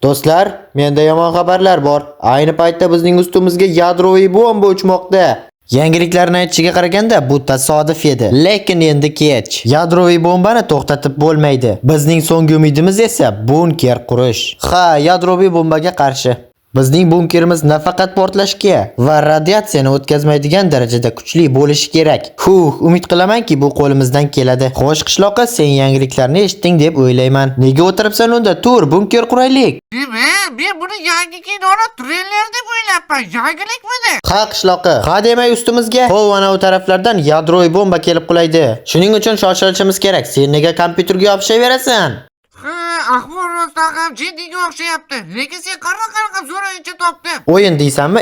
Do'stlar, menda yomon xabarlar bor. Ayni paytda bizning ustimizga yadroviy bomba uchmoqda. Yangiliklarni aytishiga qaraganda bu tasodif edi, lekin endi kech. Yadroviy bombani to'xtatib bo'lmaydi. Bizning so'nggi umidimiz esa bunker qurish. Ha, yadroviy bombaga qarshi. Bizning bunkerimiz nafaqat portlashga va radiatsiyani o'tkazmaydigan darajada kuchli bo'lishi kerak. Umid qilamanki, bu qo'limizdan keladi. Xo'sh, qishloqqa, sen yangiliklarni eshitding deb o'ylayman. Nega o'tiribsan unda? Tur, bunker quraylik. Men buni yangi kinoni treyler deb o'ylabman. Yangilikmidi? Ha, qishloqqa. Ha demay ustimizga Xolvana taraflardan yadroviy bomba kelib qulaydi. Shuning uchun shoshilishimiz kerak. Sen nega kompyuterga yopishaverasan? Ahvol rostdan ham jiddiga o'xshayapti. Lekin sen qanaqa zo'r o'yinchi topding. O'yin deysanmi?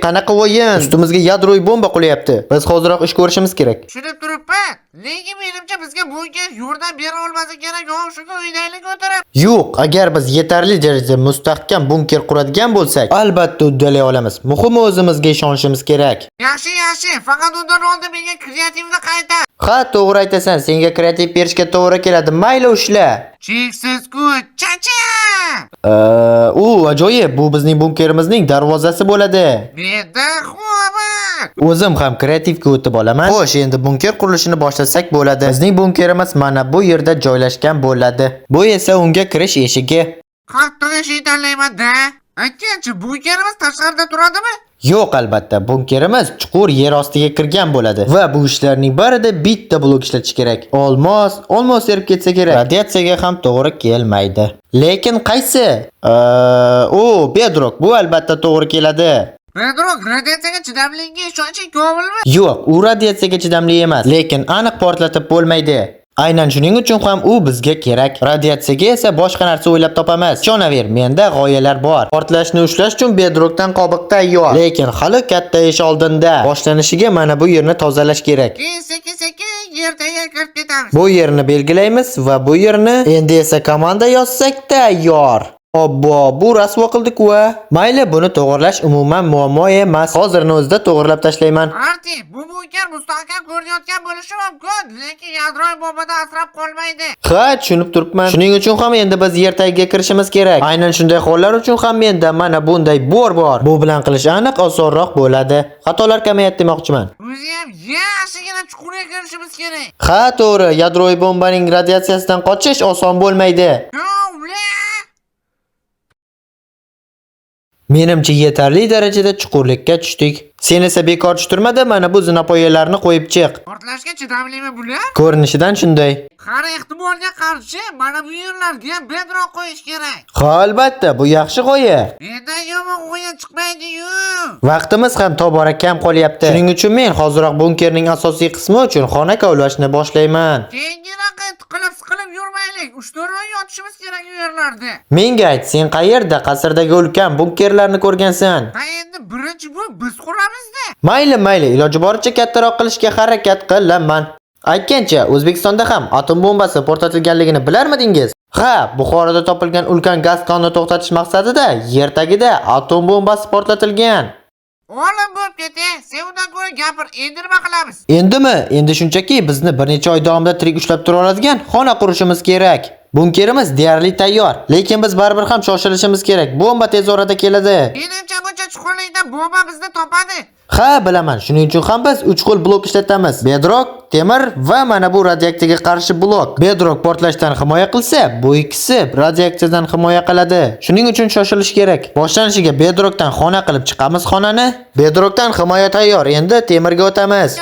Qanaqa o'yin? Ustimizga yadroviy bomba qo'yapti. Biz hozirroq ish ko'rishimiz kerak. Tushunib turibman. Lekin menimcha bizga bunga yordam bera olmasa kerak. Shunga o'ynaylik o'tirib. Yo'q, agar biz yetarli darajada mustahkam bunker quradigan bo'lsak, albatta uddalay olamiz. Muhimi o'zimizga ishonishimiz kerak. Yaxshi. Faqat undan oldin menga kreativni qaytar. Ha, to'g'ri aytasan. Senga kreativ berishga to'g'ri keladi. Mayli ushla. Cheksiz kuch. Chacha! Ajoyib. Bu bizning bunkerimizning darvozasi bo'ladi. Menda xubat. O'zim ham kreativga o'tib olaman. Xo'sh, endi bunker qurilishini boshlasak bo'ladi. Bizning bunkerimiz mana bu yerda joylashgan bo'ladi. Bu esa unga kirish eshigi. Qattiq eshik tanlayman-da. Aytganchi, bunkerimiz tashqarida turadimi? Yo'q, albatta. Bunkerimiz chuqur yer ostiga kirgan bo'ladi va bu ishlarning barida bitta blok ishlatish kerak. Olmos erib ketsa kerak. Radiatsiyaga ham to'g'ri kelmaydi. Lekin qaysi? Bedrock. Bu albatta to'g'ri keladi. Bedrock radiatsiyaga chidamliga ishonching komilmi? Yo'q, u radiatsiyaga chidamli emas, lekin aniq portlatib bo'lmaydi. Aynan shuning uchun ham u bizga kerak. Radiatsiyaga esa boshqa narsa o'ylab topamiz. Ishonaver, menda g'oyalar bor. Portlashni ushlash uchun bedrockdan qobiq tayyor. Lekin hali katta ish oldinda. Boshlanishiga mana bu yerni tozalash kerak. Sekin yerdaga kirib ketamiz. Bu yerni belgilaymiz va bu yerni endi esa komanda yozsak tayyor. Obbo, bu rasvo qildik-ku. Mayli, buni to'g'irlash umuman muammo emas. Hozirni o'zida to'g'irlab tashlayman. Arti, bu bunker mustahkam ko'rinayotgan bo'lishi mumkin, lekin yadroviy bombadan asrab qolmaydi. Ha, tushunib turibman. Shuning uchun ham endi biz yer tagiga kirishimiz kerak. Aynan shunday hollar uchun ham menda mana bunday bor. Bu bilan qilish aniq osonroq bo'ladi. Xatolar kamayadi demoqchiman. O'zi ham yaxshigina chuqurga kirishimiz kerak. Ha, to'g'ri. Yadroviy bombaning radiatsiyasidan qochish oson bo'lmaydi. Menimcha yetarli darajada chuqurlikka tushdik. Sen esa bekor tushtirmada mana bu zinapoyalarni qo'yib chiq. Portlashga chidamlimi bular? Ko'rinishidan shunday. Har ehtimolga qarshi mana bu yerlarga ham bedrock qo'yish kerak. Ha, albatta, bu yaxshi g'oya. Mendan yomon g'oya chiqmaydi-yu. Vaqtimiz ham tobora kam qolyapti. Shuning uchun men hozirroq bunkerning asosiy qismi uchun xona kovlashni boshlayman. Keyinroq siqilib yurmaylik. 3-4 oy yotishimiz kerak u yerlarda. Menga ayt, sen qayerda qasrdagi ulkan bunkerlarni ko'rgansan? Ha, endi birinchi bu biz quramizda. Mayli, iloji boricha kattaroq qilishga harakat qilaman. Aytgancha, O'zbekistonda ham atom bombasi portlatilganligini bilarmidingiz? Ha, Buxoroda topilgan ulkan gaz konni to'xtatish maqsadida yer tagida atom bombasi portlatilgan. Olim bo'lib ketdi. Sen undan ko'ra gapir, endi nima qilamiz? Endimi? Endi shunchaki bizni bir necha oy davomida tirik ushlab tura oladigan xona qurishimiz kerak. Bunkerimiz deyarli tayyor, lekin biz baribir ham shoshilishimiz kerak. Bomba tez orada keladi. Menimcha buncha chuqurlikda bomba bizni topadi. Ha, bilaman. Shuning uchun ham biz 3 xil blok ishlatamiz. Bedrock, temir va mana bu radioaktivaga qarshi blok. Bedrock portlashdan himoya qilsa, bu ikkisi radioaktivadan himoya qiladi. Shuning uchun shoshilish kerak. Boshlanishiga bedrockdan xona qilib chiqamiz xonani. Bedrockdan himoya tayyor. Endi temirga o'tamiz.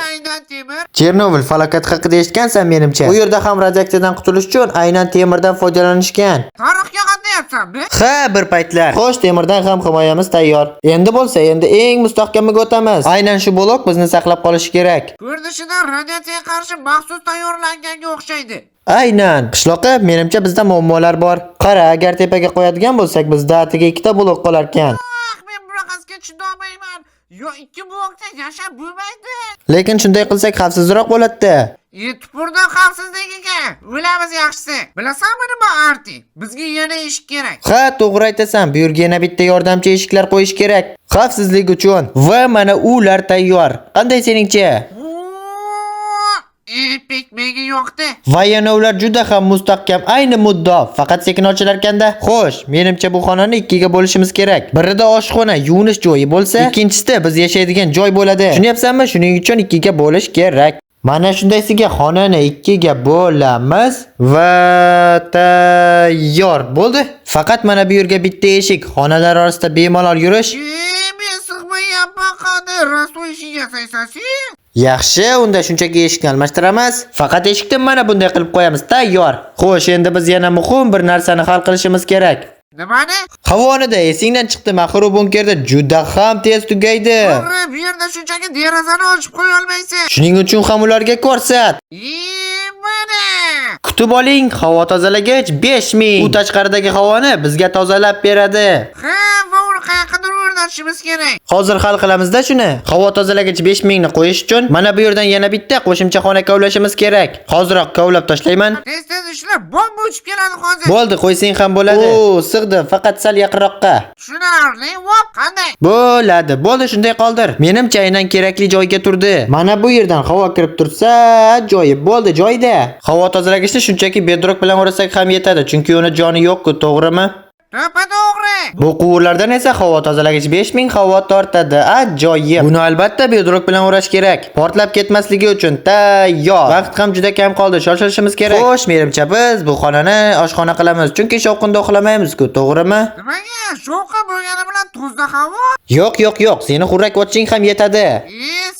Temir. Chernobil falokati haqida eshitgansan menimcha. Bu yerda ham radioaktivadan qutulish uchun aynan temirdan foydalanishgan. Tarixga qatnayapsanmi? Ha, bir paytlar. Xo'sh, temirdan ham himoyamiz tayyor. Endi eng mustahkamiga o'tamiz. Aynan shu blok bizni saqlab qolishi kerak. Ko'rinishidan radiatsiyaga qarshi maxsus tayyorlanganga o'xshaydi. Aynan. Qishloqqa, menimcha bizda muammolar bor. Qara, agar tepaga qo'yadigan bo'lsak, bizda atiga ikkita blok qolar ekan. Men bunaqasiga chidolmayman. Yo, 2 blokda yashab bo'lmaydi. Lekin shunday qilsak xavfsizroq bo'ladi-da. Tupurdan xavfsizligiga o'lamiz yaxshisi. Bilasanmi nima Arti? Bizga yana eshik kerak. Ha, to'g'ri aytasan. Bu yerga yana bitta yordamchi eshiklar qo'yish kerak. Xavfsizlik uchun. Va mana ular tayyor. Qanday seningcha? Pek menga yoqdi. Va yana ular juda ham mustahkam, ayni muddao, faqat sekin ochilarkanda. Xo'sh, menimcha bu xonani ikkiga bo'lishimiz kerak. Birida oshxona, yuvinish joyi bo'lsa, ikkinchisida biz yashaydigan joy bo'ladi. Tushunyapsanmi? Shuning uchun ikkiga bo'lish kerak. Mana shundaysiga xonani ikkiga bo'lamiz va tayyor bo'ldi. Faqat mana bu yerga bitta eshik, xonalar orasida bemalol yurish. Men sig'mayapman Qodir. Rasul ishing yasaysan. Yaxshi, unda shunchaki eshikni almashtiramiz. Faqat eshikni mana bunday qilib qo'yamiz. Tayyor. Xo'sh, endi biz yana muhim bir narsani hal qilishimiz kerak. Nimani? Havonida esingdan chiqdi, maxru bunkerda juda ham tez tugaydi. To'g'ri, bu yerda shunchaki derazani ochib qo'ya olmaysan. Shuning uchun ham ularga ko'rsat. Mana. Kutib oling, havo tozalagich 5000. U tashqaridagi havoni bizga tozalab beradi. Ha, va uni qayergadir o'rnatishimiz kerak. Hozir hal qilamizda shuni. Havo tozalagich 5000 ni qo'yish uchun mana bu yerdan yana bitta qo'shimcha xona kovlashimiz kerak. Hoziroq kovlab tashlayman. Tez ishlab, bomba uchib keladi hozir. Bo'ldi, qo'ysang ham bo'ladi. O, sig'di, faqat sal yaqinroqqa. Tushunarli, vop, qanday? Bo'ladi, bo'ldi, shunday qoldir. Menimcha aynan kerakli joyga turdi. Mana bu yerdan havo kirib tursa, joyi bo'ldi, joyda. Havo tozalagichni shunchaki bedrock bilan o'rasak ham yetadi, chunki uni joni yo'q-ku, to'g'rimi? To'g'ri. Bu quvurlardan esa havo tozalagich 5000 havo tortadi. Ajoyib. Buni albatta bedrock bilan o'rash kerak. Portlab ketmasligi uchun tayyor. Vaqt ham juda kam qoldi. Shoshilishimiz kerak. Xo'sh, menimcha biz bu xonani oshxona qilamiz, chunki shovqinda uxlamaymiz-ku, to'g'rimi? Nimaga? Shovqin bo'lgani bilan tuzda havo? Yo'q. Seni xurrak oching ham yetadi.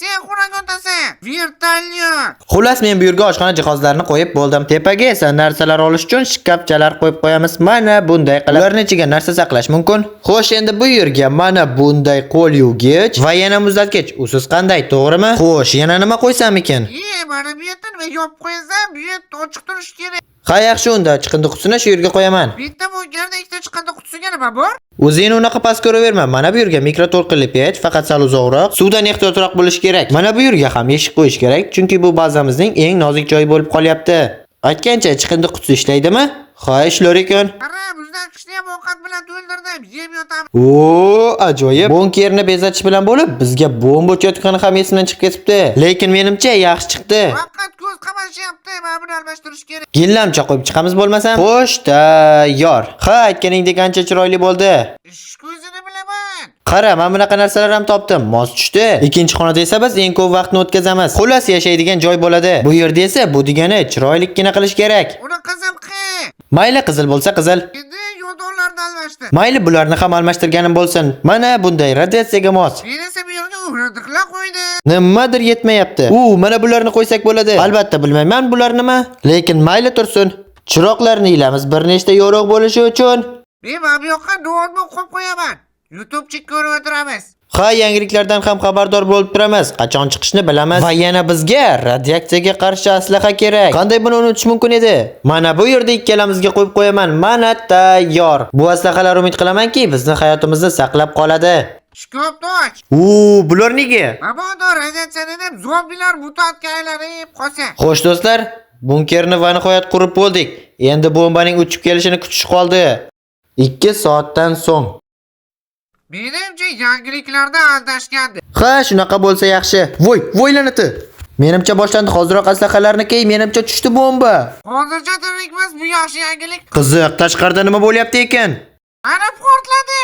Sen xurrak otasan. Vertolyot. Xullas, men bu yerga oshxona jihozlarini qo'yib bo'ldim. Tepaga esa narsalar olish uchun shkafchalar qo'yib qo'yamiz. Mana bunday qilib ularning ichiga narsa saqlash mumkin. Xo'sh, endi bu yerga mana bunday qo'l yuvgich va yana muzlatgich. Usiz qanday, to'g'rimi? Xo'sh, yana nima qo'ysam ekan? Mana bu yerdan va yopib qo'ysam, bu yerda ochiq turish kerak. Ha, yaxshi, unda chiqindi qutisini shu yerga qo'yaman. Bitta bunkerda ikkita chiqindi qutisiga nima bor? O'zingni unaqa past ko'raverma. Mana bu yerga mikroto'lqinli pech, faqat sal uzoqroq, suvdan ehtiyotroq bo'lish kerak. Mana bu yerga ham eshik qo'yish kerak, chunki bu bazamizning eng nozik joyi bo'lib qolyapti. Aytgancha chiqindi qutisi ishlaydimi? Ha, ishlar ekan. Qara, muzlatgichni ham ovqat bilan to'ldirdim, yeb yotaman. O, ajoyib. Bunkerni bezatish bilan bo'lib, bizga bomba o'chayotgani ham esimdan chiqib ketibdi. Lekin menimcha yaxshi chiqdi. Faqat ko'z qamashyapti, mana buni almashtirish kerak. Gillamcha qo'yib chiqamiz bo'lmasam. Xo'sh, tayyor. Ha, aytganingdek ancha chiroyli bo'ldi. Ish ko'zini bilaman. Qara, men bunaqa narsalar ham topdim. Mos tushdi. Ikkinchi xonada esa biz eng ko'p vaqtni o'tkazamiz. Xullas, yashaydigan joy bo'ladi. Bu yerda esa bu degani chiroylikkina qilish kerak. Uni qizil qil. Mayli, qizil bo'lsa qizil. Endi yo'ldoshlarni almashtir. Mayli, bularni ham almashtirganim bo'lsin. Mana bunday radiatsiyaga mos. Men esa bu yerga o'rnatib qo'ydi. Nimadir yetmayapti. Mana bularni qo'ysak bo'ladi. Albatta bilmayman bular nima, lekin mayli tursin. Chiroqlarni ilamiz bir nechta yorug' bo'lishi uchun. Men mana bu yoqqa notebook qo'yib qo'yaman. YouTube ko'rib o'tiramiz. Ha, yangiliklardan ham xabardor bo'lib turamiz. Qachon chiqishni bilamiz. Va yana bizga radiatsiyaga qarshi aslaha kerak. Qanday buni unutish mumkin edi? Mana bu yerda ikkalamizga qo'yib qo'yaman. Mana tayyor. Bu aslahalar umid qilamanki, bizni hayotimizni saqlab qoladi. Shkafni och. Bular nega? Mabodo radiatsiyadan deb zombilar mutantga aylanib qolsa. Xo'sh do'stlar, bunkerni va nihoyat qurib bo'ldik. Endi bombaning uchib kelishini kutish qoldi. 2 soatdan so'ng. Menimcha yangiliklarda aldashgandi. Ha, shunaqa bo'lsa yaxshi. Voylanati. Menimcha boshlandi. Hoziroq aslahalarni key, menimcha tushdi bomba. Hozircha tirikmiz, bu yaxshi yangilik. Qiziq, tashqarida nima bo'lyapti ekan? Ana portladi.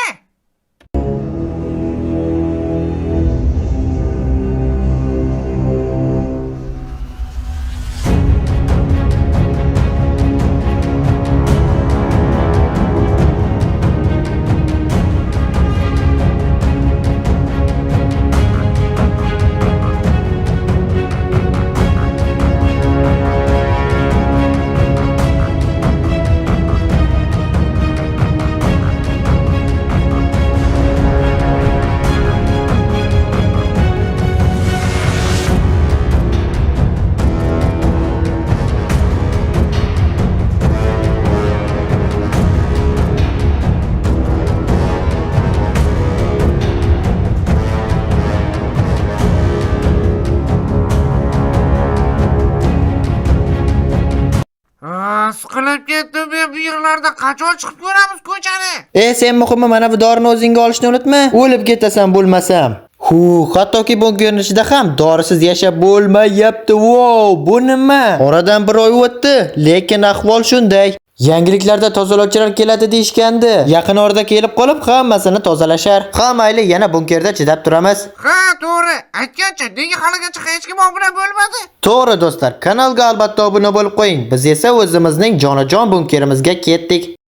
Siqilib ketdim, men bu yerlarda qachon chiqib ko'ramiz ko'chani? Sen muhimi mana bu dorini o'zingga olishni unutma. O'lib ketasan bo'lmasam. Hattoki bunker ichida ham dorisiz yashab bo'lmayapti. Wow, bu nima? Oradan bir oy o'tdi, lekin ahvol shunday. Yangiliklarda tozalovchilar keladi deyishgandi. Yaqin orada kelib qolib hammasini tozalashar. Ha, mayli, yana bunkerda chidab turamiz. Ha, to'g'ri. Aytgancha, nega haligacha hech kim obuna bo'lmadi? To'g'ri do'stlar, kanalga albatta obuna bo'lib qo'ying. Biz esa o'zimizning jonajon bunkerimizga ketdik.